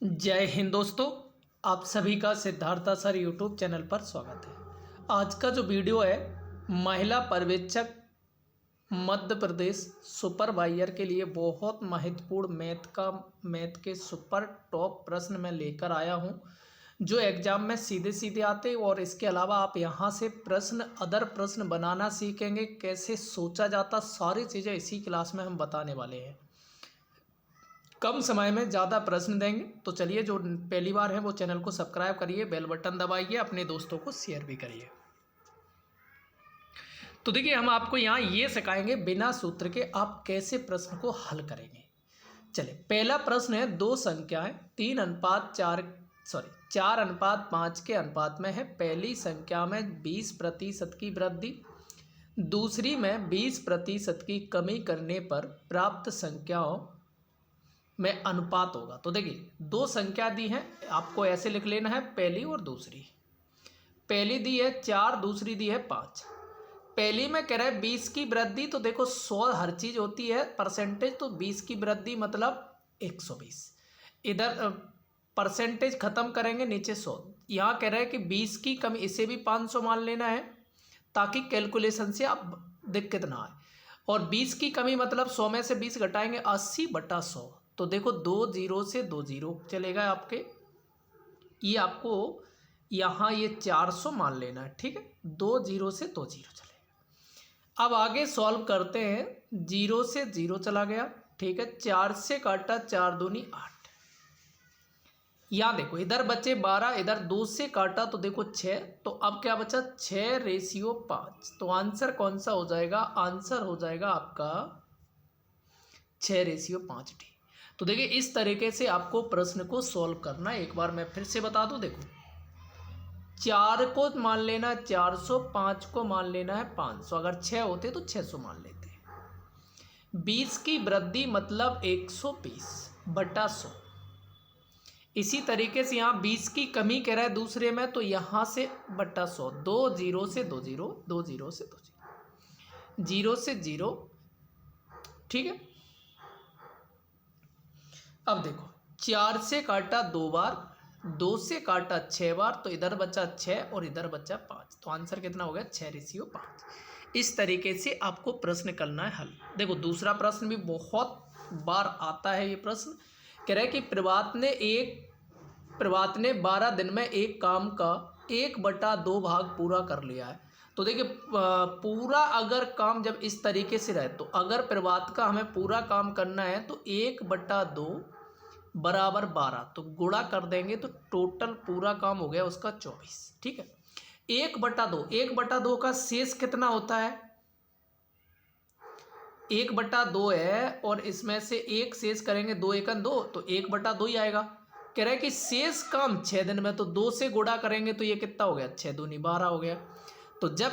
जय हिंद दोस्तों। आप सभी का सिद्धार्था सर यूट्यूब चैनल पर स्वागत है। आज का जो वीडियो है महिला पर्यवेक्षक मध्य प्रदेश सुपरवाइजर के लिए बहुत महत्वपूर्ण मैथ के सुपर टॉप प्रश्न मैं लेकर आया हूं, जो एग्जाम में सीधे सीधे आते। और इसके अलावा आप यहां से अदर प्रश्न बनाना सीखेंगे, कैसे सोचा जाता, सारी चीज़ें इसी क्लास में हम बताने वाले हैं। कम समय में ज़्यादा प्रश्न देंगे। तो चलिए, जो पहली बार है वो चैनल को सब्सक्राइब करिए, बेल बटन दबाइए, अपने दोस्तों को शेयर भी करिए। तो देखिए, हम आपको यहाँ ये सिखाएंगे बिना सूत्र के आप कैसे प्रश्न को हल करेंगे। चलिए, पहला प्रश्न है, दो संख्याएं 4:5 के अनुपात में है। पहली संख्या में 20% की वृद्धि, दूसरी में 20% की कमी करने पर प्राप्त संख्याओं में अनुपात होगा। तो देखिए, दो संख्या दी है, आपको ऐसे लिख लेना है, पहली और दूसरी। पहली दी है 4, दूसरी दी है 5। पहली में कह रहा है 20 की वृद्धि, तो देखो 100 हर चीज होती है परसेंटेज, तो 20 की वृद्धि मतलब 120। इधर परसेंटेज खत्म करेंगे, नीचे 100। यहाँ कह रहा है कि 20 की कमी, इसे भी 500 मान लेना है ताकि कैलकुलेशन से आप दिक्कत ना आए। और 20 की कमी मतलब 100 में से 20 घटाएंगे, 80/100। तो देखो 2 जीरो से 2 जीरो चलेगा आपके, ये आपको यहाँ ये 400 मान लेना है, ठीक है। 2 जीरो से 2 जीरो चलेगा। अब आगे सॉल्व करते हैं। 0 से 0 चला गया, ठीक है। 4 से काटा, 4 दूनी 8। यहाँ देखो, इधर बचे 12, इधर 2 से काटा तो देखो 6। तो अब क्या बचा, 6:5। तो आंसर कौन सा हो जाएगा, आंसर हो जाएगा आपका 6:5D। तो देखिए, इस तरीके से आपको प्रश्न को सॉल्व करना है। एक बार मैं फिर से बता दूं, देखो 4 को मान लेना 400, 5 को मान लेना है 500। अगर 6 होते तो 600 मान लेते। 20 की वृद्धि मतलब 120/100। इसी तरीके से यहाँ 20 की कमी कह रहा है दूसरे में, तो यहाँ से बटा 100। 2 जीरो से 2 जीरो, 2 जीरो से 2 जीरो, 0 से 0, ठीक है। अब देखो, 4 से काटा 2 बार, 2 से काटा 6 बार, तो इधर बचा 6 और इधर बचा 5। तो आंसर कितना हो गया, 6:5। इस तरीके से आपको प्रश्न करना है हल। देखो, दूसरा प्रश्न भी बहुत बार आता है। ये प्रश्न कह रहा है कि प्रभात ने 12 दिन में एक काम का 1/2 भाग पूरा कर लिया है। तो देखिए, पूरा अगर काम जब इस तरीके से रहे, तो अगर प्रभात का हमें पूरा काम करना है तो 1/2 बराबर 12, तो गुणा कर देंगे तो टोटल पूरा काम हो गया उसका 24, ठीक है। 1/2 का शेष कितना होता है, 1/2 है, और इसमें से एक शेष करेंगे, 2 × 2, तो 1/2 ही आएगा। कह रहा है कि शेष काम 6 दिन में, तो 2 से गुणा करेंगे तो ये कितना हो गया, 6 दूनी 12 हो गया। तो जब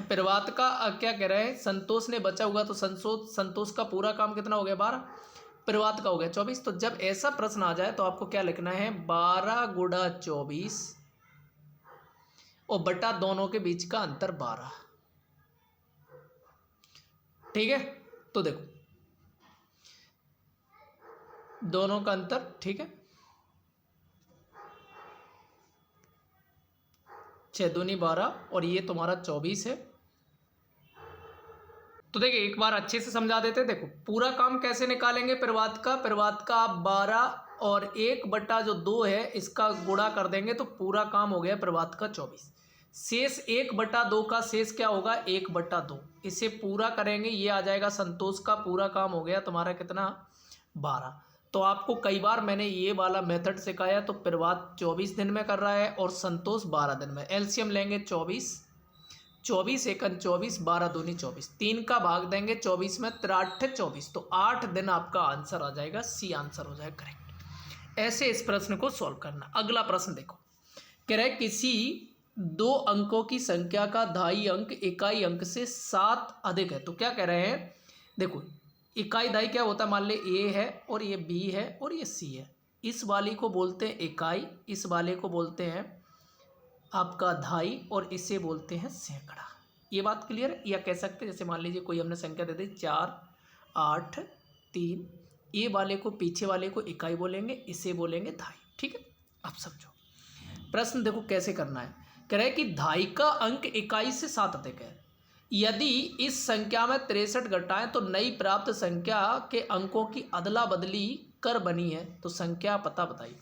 प्रभात का क्या कह रहे हैं, संतोष ने बचा हुआ, तो संतोष का पूरा काम कितना हो गया, 12, प्रभात का हो गया 24। तो जब ऐसा प्रश्न आ जाए तो आपको क्या लिखना है, 12 × 24 और बटा दोनों के बीच का अंतर 12, ठीक है। तो देखो, दोनों का अंतर, ठीक है, 6 दूनी 12 और ये तुम्हारा 24 है। तो देखिए, एक बार अच्छे से समझा देते हैं। देखो, पूरा काम कैसे निकालेंगे, प्रभात का आप 12 और 1/2 है, इसका गुणा कर देंगे तो पूरा काम हो गया प्रभात का 24। शेष 1/2 का शेष क्या होगा, 1/2। इसे पूरा करेंगे, ये आ जाएगा संतोष का पूरा काम हो गया तुम्हारा कितना, 12। तो आपको कई बार मैंने ये वाला मेथड सिखाया। तो प्रभात 24 दिन में कर रहा है और संतोष 12 दिन में। एलसीएम लेंगे 24, 24 एकन 24, 12 दूनी 24, 3 का भाग देंगे 24 में, 3 24, तो 8 दिन आपका आंसर आ जाएगा, सी आंसर हो जाएगा करेक्ट। ऐसे इस प्रश्न को सॉल्व करना। अगला प्रश्न देखो, कह रहा है किसी 2 अंकों की संख्या का धाई अंक इकाई अंक से 7 अधिक है। तो क्या कह रहे हैं, देखो इकाई धाई क्या होता है, मान ले ए है और ये बी है और ये सी है। इस वाली को बोलते हैं इकाई, इस वाले को बोलते हैं आपका धाई, और इसे बोलते हैं सैकड़ा। ये बात क्लियर है। या कह सकते हैं, जैसे मान लीजिए कोई हमने संख्या दे दी 4, 8, 3, ए वाले को पीछे वाले को इकाई बोलेंगे, इसे बोलेंगे धाई। ठीक है, अब समझो प्रश्न देखो कैसे करना है। कह रहे हैं कि धाई का अंक इकाई से 7 अधिक है। यदि इस संख्या में 63 घटाएं तो नई प्राप्त संख्या के अंकों की अदला बदली कर बनी है, तो संख्या पता बताइए।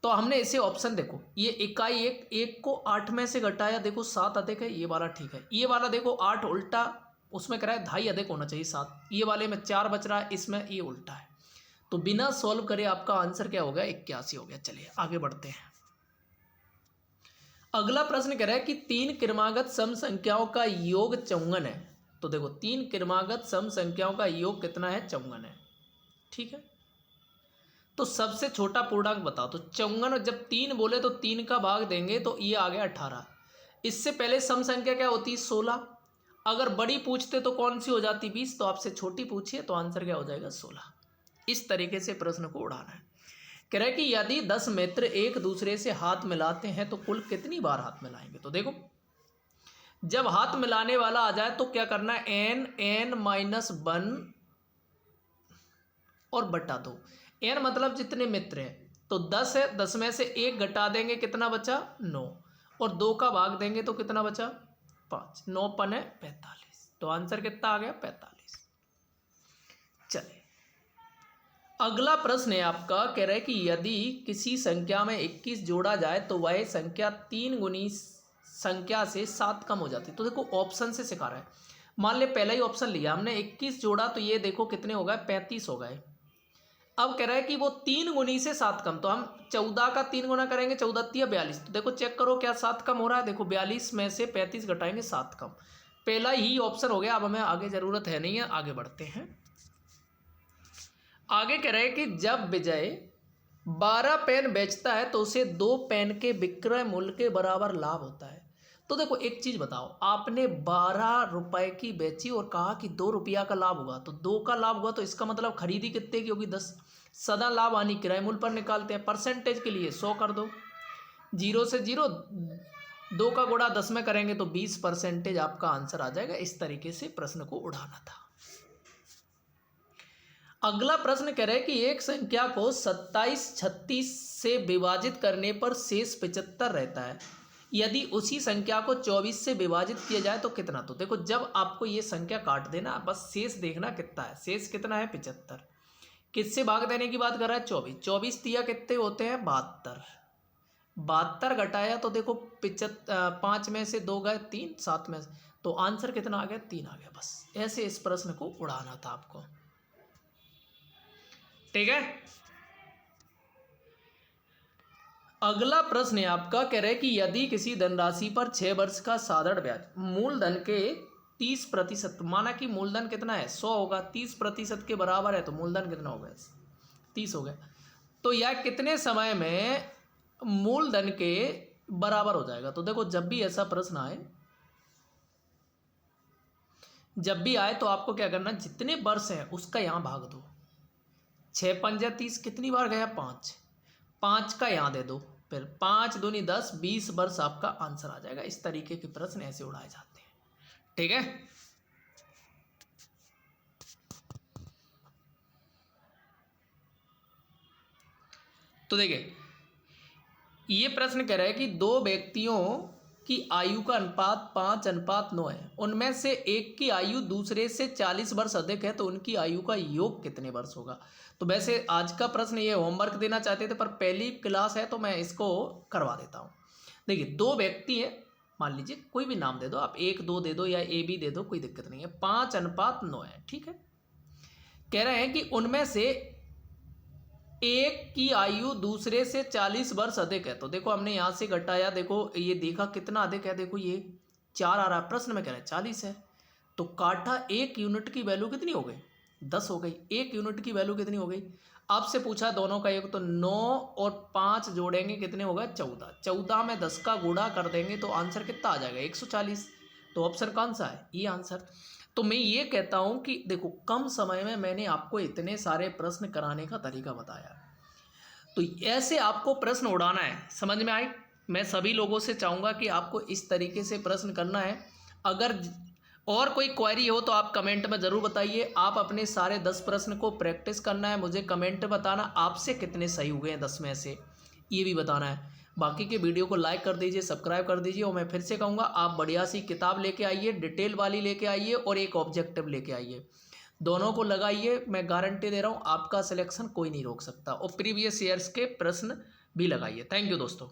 तो हमने इसे ऑप्शन देखो, ये इकाई एक को 8 में से घटाया, देखो 7 अधिक है, ये वाला ठीक है। ये वाला देखो 8 उल्टा, उसमें कह रहा है धाई अधिक होना चाहिए 7, ये वाले में 4 बच रहा है, इसमें ये उल्टा है। तो बिना सॉल्व करे आपका आंसर क्या हो गया, 81 हो गया। चलिए आगे बढ़ते हैं। अगला प्रश्न कह रहा है कि 3 क्रमागत सम संख्याओं का योग 54 है। तो देखो 3 क्रमागत सम संख्याओं का योग कितना है, 54 है। ठीक है, तो सबसे छोटा पूर्णांक बताओ। तो 54 जब 3 बोले तो 3 का भाग देंगे तो ये आ गया 18। इससे पहले सम संख्या क्या होती है, 16। अगर बड़ी पूछते तो कौन सी हो जाती, 20। तो आपसे छोटी पूछिए तो आंसर क्या हो जाएगा, 16। इस तरीके से प्रश्न को उड़ाना है। कह रहे हैं कि यदि 10 मित्र एक दूसरे से हाथ मिलाते हैं तो कुल कितनी बार हाथ मिलाएंगे। तो देखो जब हाथ मिलाने वाला आ जाए तो क्या करना है, n-1 और बटा 2। n मतलब जितने मित्र हैं, तो 10 है, 10 में से 1 घटा देंगे, कितना बचा, 9, और 2 का भाग देंगे तो कितना बचा, 5। 9 पने 45, तो आंसर कितना आ गया, 45। चलिए अगला प्रश्न है आपका। कह रहा है कि यदि किसी संख्या में 21 जोड़ा जाए तो वह संख्या 3 गुनी संख्या से 7 कम हो जाती है। तो देखो ऑप्शन से सिखा रहा है। मान ले पहला ही ऑप्शन लिया हमने, 21 जोड़ा तो ये देखो कितने हो गए, 35 हो गए। अब कह रहा है कि वो 3 गुनी से 7 कम, तो हम 14 का 3 गुना करेंगे, 14 × 42। तो देखो चेक करो क्या 7 कम हो रहा है। देखो 42 में से 35 घटाएंगे, 7 कम। पहला ही ऑप्शन हो गया। अब हमें आगे जरूरत है नहीं है, आगे बढ़ते हैं। आगे कह रहे हैं कि जब विजय 12 पेन बेचता है तो उसे 2 पेन के विक्रय मूल्य के बराबर लाभ होता है। तो देखो एक चीज बताओ, आपने 12 रुपए की बेची और कहा कि 2 रुपया का लाभ होगा, तो 2 का लाभ हुआ, तो इसका मतलब खरीदी कितने की होगी, 10। सदा लाभ हानि किराए मूल्य पर निकालते हैं। परसेंटेज के लिए 100 कर दो, 0 से 0, 2 का गुणा 10 में करेंगे तो 20% आपका आंसर आ जाएगा। इस तरीके से प्रश्न को उड़ाना था। अगला प्रश्न कह रहे हैं कि एक संख्या को 27-36 से विभाजित करने पर शेष 75 रहता है। यदि उसी संख्या को 24 से विभाजित किया जाए तो कितना। तो देखो जब आपको ये संख्या काट देना, बस शेष देखना कितना है। शेष कितना है, 75। किससे भाग देने की बात कर रहा है, 24। 24 दिया कितने होते हैं, 72। 72 घटाया तो देखो 5 में से 2 गए, 3, 7 में से, तो आंसर कितना आ गया, 3 आ गया। बस ऐसे इस प्रश्न को उड़ाना था आपको। ठीक है, अगला प्रश्न है आपका। कह रहे हैं कि यदि किसी धनराशि पर 6 वर्ष का साधारण ब्याज मूलधन के 30%, माना कि मूलधन कितना है, 100 होगा, 30% के बराबर है, तो मूलधन कितना हो गया, 30 हो गया। तो यह कितने समय में मूलधन के बराबर हो जाएगा। तो देखो जब भी ऐसा प्रश्न आए, जब भी आए तो आपको क्या करना, जितने वर्ष हैं उसका यहाँ भाग दो। 6 पंजे 30, कितनी बार गया, 5। 5 का यहाँ दे दो, फिर 5 दूनी 10, 20 वर्ष आपका आंसर आ जाएगा। इस तरीके के प्रश्न ऐसे उड़ाए जाते हैं। ठीक है, तो देखिए ये प्रश्न कह रहा है कि 2 व्यक्तियों की आयु का अनुपात 5:9 है। उनमें से एक की आयु दूसरे से 40 वर्ष अधिक है, तो उनकी आयु का योग कितने वर्ष होगा। तो वैसे आज का प्रश्न ये होमवर्क देना चाहते थे, पर पहली क्लास है तो मैं इसको करवा देता हूँ। देखिए 2 व्यक्ति हैं, मान लीजिए कोई भी नाम दे दो आप, 1, 2 दे दो या ए बी दे दो, कोई दिक्कत नहीं है। 5:9 है, ठीक है। कह रहे हैं कि उनमें से एक की आयु दूसरे से 40 वर्ष अधिक है। तो देखो हमने यहाँ से घटाया, देखो ये देखा कितना अधिक है, देखो ये 4 आ रहा है, प्रश्न में कह रहा है 40 है। तो काटा 1 यूनिट की वैल्यू कितनी हो गई, 10 हो गई। 1 यूनिट की वैल्यू कितनी हो गई, आपसे पूछा दोनों का योग, तो 9 और 5 जोड़ेंगे कितने होगा, 14। 14 में 10 का गुणा कर देंगे तो आंसर कितना आ जाएगा, 140। तो ऑप्शन कौन सा है, ये आंसर। तो मैं ये कहता हूँ कि देखो कम समय में मैंने आपको इतने सारे प्रश्न कराने का तरीका बताया, तो ऐसे आपको प्रश्न उड़ाना है। समझ में आई। मैं सभी लोगों से चाहूँगा कि आपको इस तरीके से प्रश्न करना है। अगर और कोई क्वेरी हो तो आप कमेंट में ज़रूर बताइए। आप अपने सारे 10 प्रश्न को प्रैक्टिस करना है, मुझे कमेंट बताना आपसे कितने सही हुए हैं 10 में से, ये भी बताना है। बाकी के वीडियो को लाइक कर दीजिए, सब्सक्राइब कर दीजिए, और मैं फिर से कहूँगा आप बढ़िया सी किताब लेके आइए, डिटेल वाली लेके आइए और एक ऑब्जेक्टिव लेके आइए। दोनों को लगाइए, मैं गारंटी दे रहा हूँ आपका सिलेक्शन कोई नहीं रोक सकता। और प्रीवियस ईयर्स के प्रश्न भी लगाइए। थैंक यू दोस्तों।